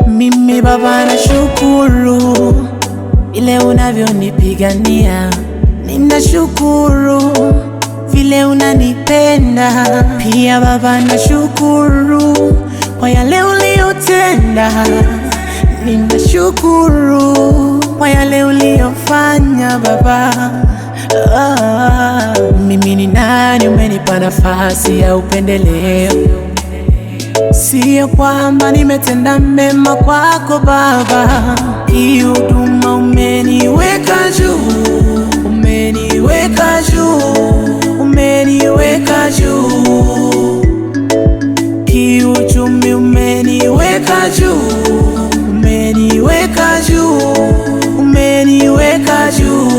Mimi Baba nashukuru vile unavyonipigania, ninashukuru vile unanipenda pia. Baba nashukuru kwa yale uliyotenda, ninashukuru kwa yale uliyofanya Baba. Mimi ni nani umenipa nafasi ya upendeleo? Sio kwamba nimetenda mema kwako Baba, hii huduma umeniweka juu, umeniweka juu, umeniweka juu. Kiuchumi umeniweka juu, umeniweka juu, umeniweka juu.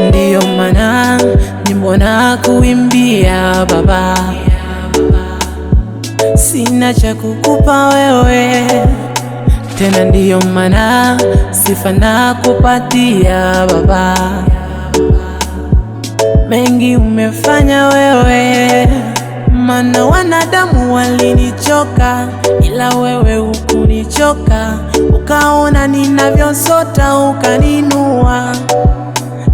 Ndiyo maana nimbona kuimbia Baba, sina cha kukupa wewe tena. Ndiyo maana sifa na kupatia Baba, mengi umefanya wewe, maana wanadamu walinichoka, ila wewe hukunichoka. Ukaona ninavyosota ukaninua.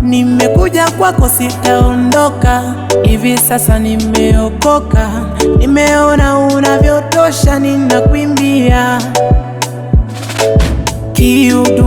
Nimekuja kwako sitaondoka, hivi sasa nimeokoka. Nimeona unavyotosha, ninakuimbia. Kiudu